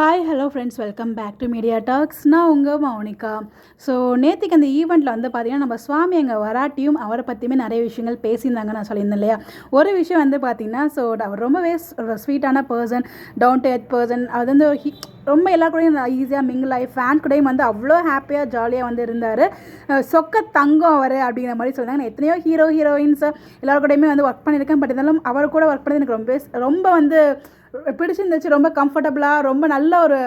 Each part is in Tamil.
Hi hello friends, welcome back to media talks. நான் உங்கள் மௌனிகா. ஸோ நேற்றுக்கு அந்த ஈவெண்ட்டில் வந்து பார்த்திங்கன்னா நம்ம சுவாமி அங்கே வராட்டியும் அவரை பற்றியுமே நிறைய விஷயங்கள் பேசியிருந்தாங்க. நான் சொல்லியிருந்தேன் இல்லையா. ஒரு விஷயம் வந்து பார்த்திங்கன்னா, ஸோ அவர் ரொம்பவே ஸ்வீட்டான person, down to earth person. அது வந்து ரொம்ப எல்லா கூடயும் ஈஸியாக மிங்கிள் ஆகி ஃபேன் கூடயும் வந்து அவ்வளோ ஹாப்பியாக ஜாலியாக வந்து இருந்தார். சொக்க தங்கம் அவர் அப்படிங்கிற மாதிரி சொல்லியிருந்தாங்க. நான் எத்தனையோ ஹீரோயின்ஸ் எல்லாரு கூடயுமே வந்து ஒர்க் பண்ணியிருக்கேன். பட் இருந்தாலும் அவர் கூட ஒர்க் பண்ணது எனக்கு ரொம்ப வந்து பிடிச்சிருந்துச்சு. ரொம்ப கம்ஃபர்டபுளாக, ரொம்ப நல்ல ஒரு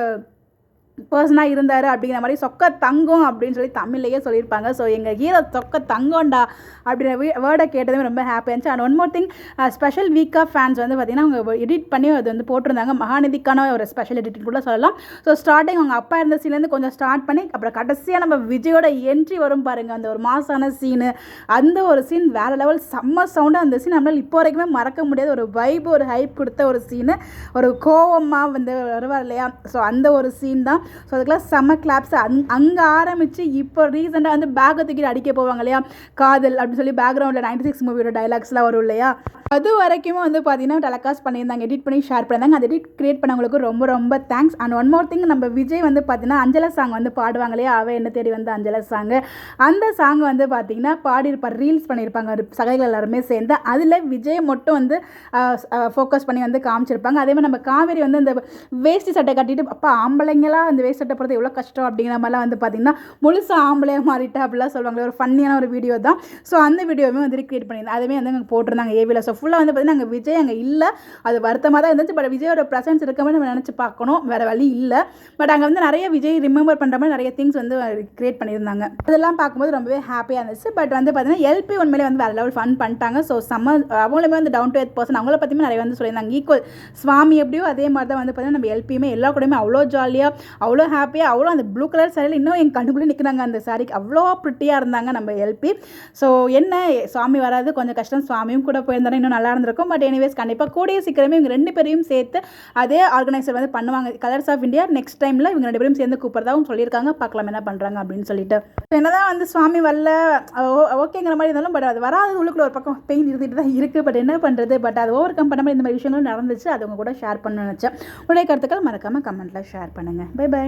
பர்சனாக இருந்தார் அப்படிங்கிற மாதிரி சொக்க தங்கம் அப்படின்னு சொல்லி தமிழ்லேயே சொல்லியிருப்பாங்க. ஸோ எங்கள் ஹீரோ சொக்க தங்கம்டா அப்படின்ற வேர்டை கேட்டதுமே ரொம்ப ஹாப்பியாக இருந்துச்சு. And one more thing, special week of fans வந்து பார்த்திங்கன்னா அவங்க எடிட் பண்ணி அது வந்து போட்டிருந்தாங்க. மகாநதிக்கான ஒரு ஸ்பெஷல் எடிட் கூட சொல்லலாம். ஸோ ஸ்டார்டிங் அவங்க அப்பா இருந்த சீன்லேருந்து கொஞ்சம் ஸ்டார்ட் பண்ணி அப்புறம் கடைசியாக நம்ம விஜயோட என்ட்ரி வரும் பாருங்கள், அந்த ஒரு மாசான சீனு, அந்த ஒரு சீன் வேறு லெவல், செம்ம சவுண்டு. அந்த சீன் நம்மளால் இப்போ வரைக்குமே மறக்க முடியாது. ஒரு வைப், ஒரு ஹைப் கொடுத்த ஒரு சீனு, ஒரு கோவமாக வந்து வருவார் இல்லையா. ஸோ அந்த ஒரு சீன் தான். ஸோ அதுக்கெல்லாம் செம்ம கிளாப்ஸ். அங்கே ஆரம்பித்து இப்போ ரீசெண்டாக வந்து பேக்கை தூக்கிட்டு அடிக்க போவாங்க இல்லையா, காதல் அப்படின்னு சொல்லி பேக்ரவுண்டில் 96 மூவியோட டைலாக்ஸ்லாம் வரும் இல்லையா. அது வரைக்குமே வந்து பார்த்தீங்கன்னா டெலகாஸ்ட் பண்ணியிருந்தாங்க, எடிட் பண்ணி ஷேர் பண்ணியிருந்தாங்க. அந்த எடிட் கிரியேட் பண்ணவங்களுக்கு ரொம்ப ரொம்ப thanks. And one more thing, நம்ம விஜய் வந்து பார்த்தீங்கன்னா அஞ்சலா சாங் வந்து பாடுவாங்க இல்லையா, அவ என்ன தேடி வந்து அஞ்சலா சாங்கு, அந்த சாங் வந்து பார்த்தீங்கன்னா பாடியிருப்பார், ரீல்ஸ் பண்ணியிருப்பாங்க சகைகள் எல்லாருமே சேர்ந்து. அதில் விஜய் மட்டும் வந்து ஃபோக்கஸ் பண்ணி வந்து காமிச்சிருப்பாங்க. அதே மாதிரி நம்ம காவேரி வந்து அந்த வேஷ்டி சட்டை கட்டிட்டு, அப்பா ஆம்பளைங்களா அந்த வேஷ்டி சட்டை போகிறது எவ்வளோ கஷ்டம் அப்படிங்கிற மாதிரிலாம் வந்து பார்த்தீங்கன்னா முழுசாக ஆம்பளையாக மாறிட்டா அப்படிலாம் சொல்லுவாங்க. ஒரு ஃபன்னியான ஒரு வீடியோ தான். ஸோ அந்த வீடியோவுமே வந்து கிரியேட் பண்ணியிருந்தேன். அதுவே வந்து அங்கே போட்டிருந்தாங்க ஏவியில். ஸோ ஃபுல்லாக வந்து பார்த்தீங்கன்னா அங்கே விஜய் அங்கே இல்லை, அது வருத்தமாக தான் இருந்துச்சு. பட் விஜயோட ப்ரெசன்ஸ் இருக்க மாதிரி நம்ம நினச்சி பார்க்கணும், வேறு வழி இல்லை. பட் அங்கே வந்து நிறைய விஜய் ரிமெம்பர் பண்ணுற மாதிரி நிறைய திங்ஸ் வந்து கிரியேட் பண்ணியிருந்தாங்க. அதெல்லாம் பார்க்கும்போது ரொம்பவே ஹாப்பியாக இருந்துச்சு. பட் வந்து பார்த்தீங்கன்னா எல்பி உண்மையிலே வந்து வேறு லெவல் ஃபன் பண்ணிட்டாங்க. ஸோ அவங்களுமே வந்து டவுன் டு எர்த் பர்சன், அவங்கள பற்றியுமே நிறைய வந்து சொல்லியிருந்தாங்க. ஈக்குவல் சுவாமி எப்படியோ அதே மாதிரி தான் வந்து பார்த்தீங்கன்னா நம்ம எல்பியுமே எல்லா கூடயுமே அவ்வளோ ஜாலியாக, அவ்வளோ ஹாப்பியாக, அவ்வளோ அந்த ப்ளூ கலர் சாரியில் இன்னும் எங்கள் கண்ணுக்குள்ளே நிற்கிறாங்க. அந்த சாரிக்கு அவ்வளோ ப்ரிட்டியாக இருந்தாங்க நம்ம எல்பி. ஸோ என்ன, சுவாமி வராது கொஞ்சம் கஷ்டம், சுவாமியும் கூட போயிருந்தாலும் இன்னும் நல்லா இருந்திருக்கும். பட் எனிவேஸ் கண்டிப்பாக கூடிய சீக்கிரமே இவங்க ரெண்டு பேரையும் சேர்த்து அதே ஆர்கனைசர் வந்து பண்ணுவாங்க. கலர்ஸ் ஆஃப் இந்தியா நெக்ஸ்ட் டைமில் இவங்க ரெண்டு பேரும் சேர்ந்து கூப்பிட்றதாகவும் சொல்லியிருக்காங்க. பார்க்கலாம் என்ன பண்ணுறாங்க அப்படின்னு சொல்லிட்டு. என்னதான் வந்து சுவாமி வரல ஓகேங்கிற மாதிரி இருந்தாலும், பட் அது வராது உள்ளுக்குள்ள ஒரு பக்கம் பெயின் இருந்துகிட்டு தான் இருக்குது. பட் என்ன பண்ணுறது, பட் அது ஓவர் கம் பண்ண மாதிரி இந்த மாதிரி விஷயங்களும் நடந்துச்சு. அது உங்க கூட ஷேர் பண்ணணும்னு நினச்சேன். உடைய கருத்துக்கள் மறக்காமல் கமெண்ட்டில் ஷேர் பண்ணுங்கள். Bye by.